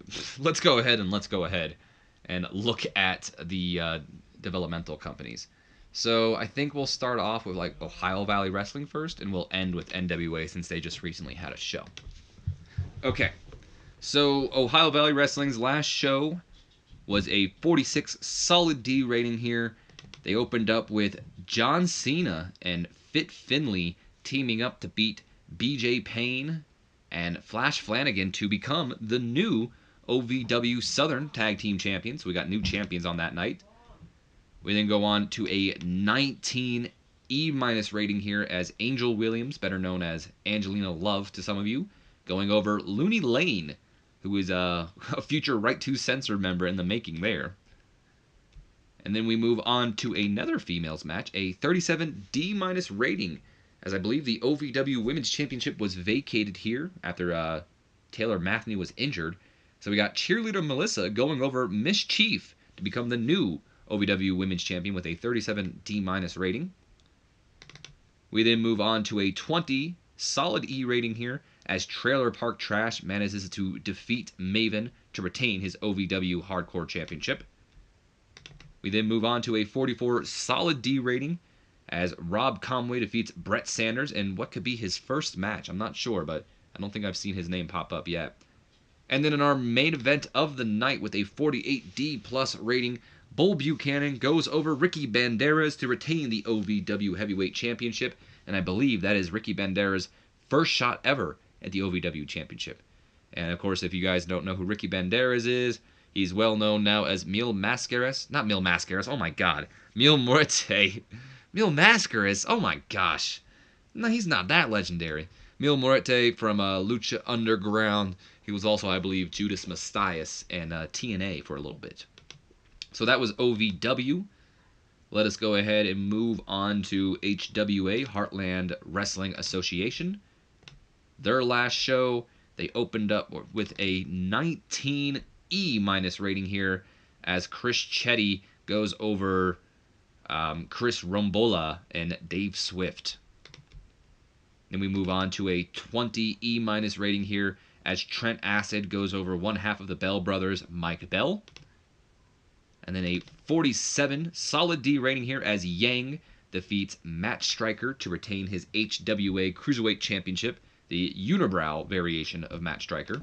S1: and look at the developmental companies. So I think we'll start off with like Ohio Valley Wrestling first, and we'll end with NWA since they just recently had a show. Okay, so Ohio Valley Wrestling's last show was a 46 solid D rating here. They opened up with John Cena and Fit Finlay teaming up to beat BJ Payne and Flash Flanagan to become the new OVW Southern Tag Team Champions. We got new champions on that night. We then go on to a 19 E- rating here as Angel Williams, better known as Angelina Love to some of you, going over Looney Lane, who is a future Right to Censor member in the making there. And then we move on to another females match, a 37 D- rating, as I believe the OVW Women's Championship was vacated here after Taylor Mathney was injured. So we got Cheerleader Melissa going over Miss Chief to become the new OVW Women's Champion with a 37 D- rating. We then move on to a 20 solid E rating here as Trailer Park Trash manages to defeat Maven to retain his OVW Hardcore Championship. We then move on to a 44 solid D rating as Rob Conway defeats Brett Sanders in what could be his first match. I'm not sure, but I don't think I've seen his name pop up yet. And then in our main event of the night with a 48 D+ rating, Bull Buchanan goes over Ricky Banderas to retain the OVW Heavyweight Championship, and I believe that is Ricky Banderas' first shot ever at the OVW Championship. And of course, if you guys don't know who Ricky Banderas is, he's well known now as Mil Mascaras. Not Mil Mascaras, oh my god. Mil Muerte. Mil Mascaras, oh my gosh. No, he's not that legendary. Mil Muerte from Lucha Underground. He was also, I believe, Judas Mastias and TNA for a little bit. So that was OVW. Let us go ahead and move on to HWA, Heartland Wrestling Association. Their last show, they opened up with a 19 E- rating here as Chris Chetty goes over Chris Rombola and Dave Swift. Then we move on to a 20 E- rating here as Trent Acid goes over one half of the Bell Brothers, Mike Bell. And then a 47 solid D rating here as Yang defeats Matt Striker to retain his HWA Cruiserweight Championship, the unibrow variation of Matt Striker.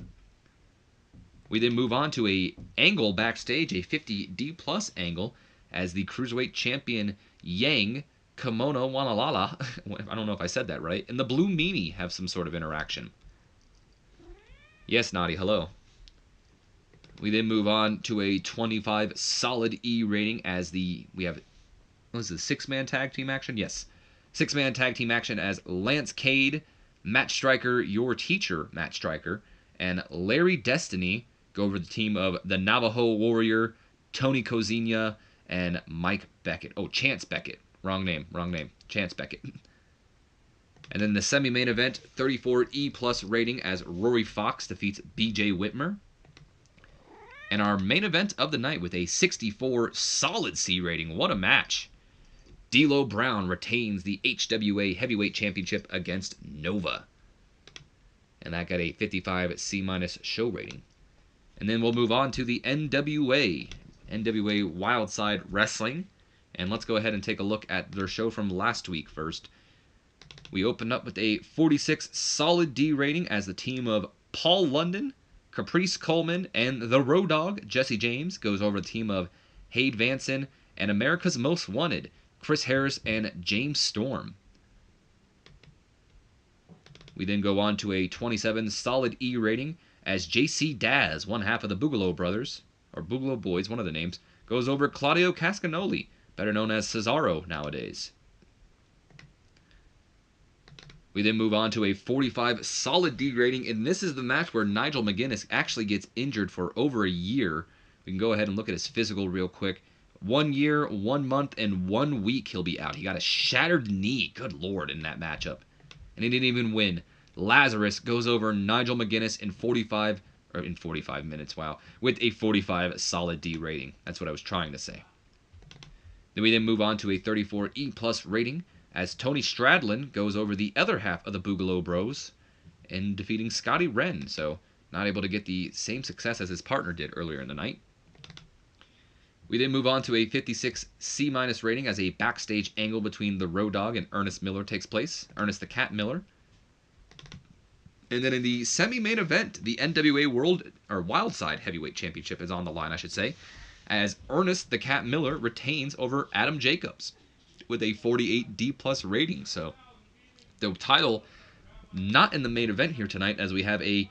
S1: We then move on to a angle backstage, a 50 D+ angle, as the Cruiserweight Champion Yang, Kimono Wanalala, I don't know if I said that right, and the Blue Meanie have some sort of interaction. Yes, Naughty, hello. We then move on to a 25 solid E rating as we have, what is this, 6-man tag team action? Yes. 6-man tag team action as Lance Cade, Matt Striker, your teacher, Matt Striker, and Larry Destiny go over the team of the Navajo Warrior, Tony Cozina, and Mike Beckett. Oh, Chance Beckett. Wrong name. Chance Beckett. And then the semi-main event, 34 E+ rating as Rory Fox defeats BJ Whitmer. And our main event of the night with a 64 solid C rating. What a match. D'Lo Brown retains the HWA Heavyweight Championship against Nova. And that got a 55 C- show rating. And then we'll move on to the NWA Wildside Wrestling. And let's go ahead and take a look at their show from last week first. We opened up with a 46 solid D rating as the team of Paul London, Caprice Coleman, and the Road Dogg, Jesse James, goes over the team of Hayde Vanson and America's Most Wanted, Chris Harris and James Storm. We then go on to a 27 solid E rating as JC Daz, one half of the Boogaloo Brothers, or Boogaloo Boys, one of the names, goes over Claudio Cascanoli, better known as Cesaro nowadays. We then move on to a 45 solid D rating, and this is the match where Nigel McGuinness actually gets injured for over a year. We can go ahead and look at his physical real quick. 1 year, 1 month, and 1 week he'll be out. He got a shattered knee, good lord, in that matchup. And he didn't even win. Lazarus goes over Nigel McGuinness in 45 minutes, wow, with a 45 solid D rating. That's what I was trying to say. Then we move on to a 34 E+ rating as Tony Stradlin goes over the other half of the Boogaloo Bros in defeating Scotty Wren, so not able to get the same success as his partner did earlier in the night. We then move on to a 56 C- rating as a backstage angle between the Road Dogg and Ernest Miller takes place. Ernest the Cat Miller. And then in the semi-main event, the NWA Wildside Heavyweight Championship is on the line, I should say, as Ernest the Cat Miller retains over Adam Jacobs with a 48 D+ rating. So the title not in the main event here tonight, as we have a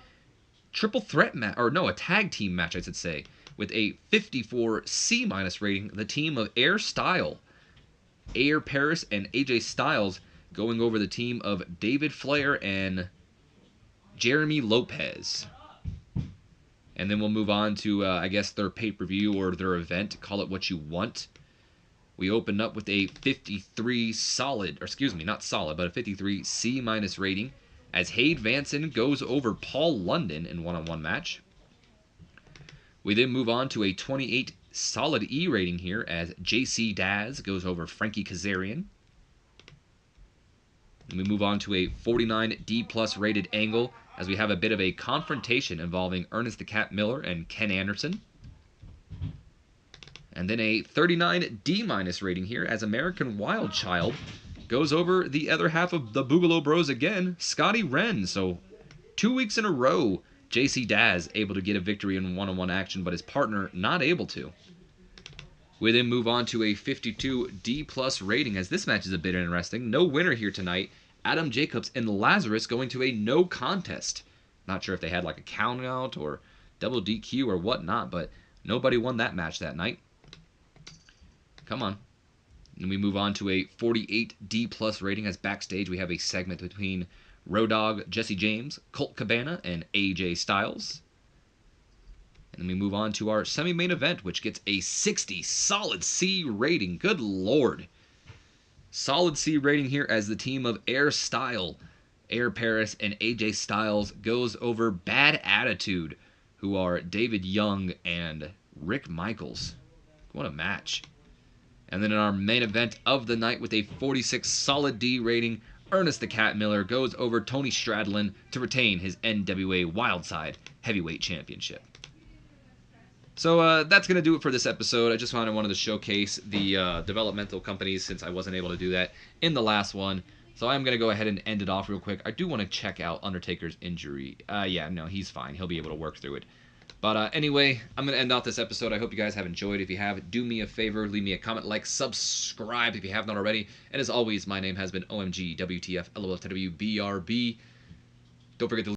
S1: triple threat match, or no, a tag team match, I should say, with a 54 C- rating. The team of Air Paris, and AJ Styles going over the team of David Flair and Jeremy Lopez. And then we'll move on to, I guess, their pay-per-view or their event. Call it what you want. We open up with a 53 solid, or excuse me, not solid, but a 53 C- rating as Hayde Vanson goes over Paul London in one-on-one match. We then move on to a 28 solid E rating here as JC Daz goes over Frankie Kazarian. And we move on to a 49 D+ rated angle as we have a bit of a confrontation involving Ernest the Cat Miller and Ken Anderson. And then a 39 D- rating here as American Wild Child goes over the other half of the Boogaloo Bros again, Scotty Wren. So 2 weeks in a row, JC Daz able to get a victory in one-on-one action, but his partner not able to. We then move on to a 52 D+ rating as this match is a bit interesting. No winner here tonight. Adam Jacobs and Lazarus going to a no contest. Not sure if they had like a count out or double DQ or whatnot, but nobody won that match that night. Come on. And we move on to a 48 D+ rating as backstage we have a segment between Road Dogg, Jesse James, Colt Cabana, and AJ Styles. And then we move on to our semi-main event, which gets a 60 solid C rating. Good lord. Solid C rating here as the team of Air Paris, and AJ Styles goes over Bad Attitude, who are David Young and Rick Michaels. What a match. And then in our main event of the night with a 46 solid D rating, Ernest the Cat Miller goes over Tony Stradlin to retain his NWA Wildside Heavyweight Championship. So that's going to do it for this episode. I just wanted to showcase the developmental companies since I wasn't able to do that in the last one. So I'm going to go ahead and end it off real quick. I do want to check out Undertaker's injury. Yeah, no, he's fine. He'll be able to work through it. But anyway, I'm going to end off this episode. I hope you guys have enjoyed. If you have, do me a favor. Leave me a comment, like, subscribe if you have not already. And as always, my name has been OMG, WTF, LOLTW, BRB. Don't forget to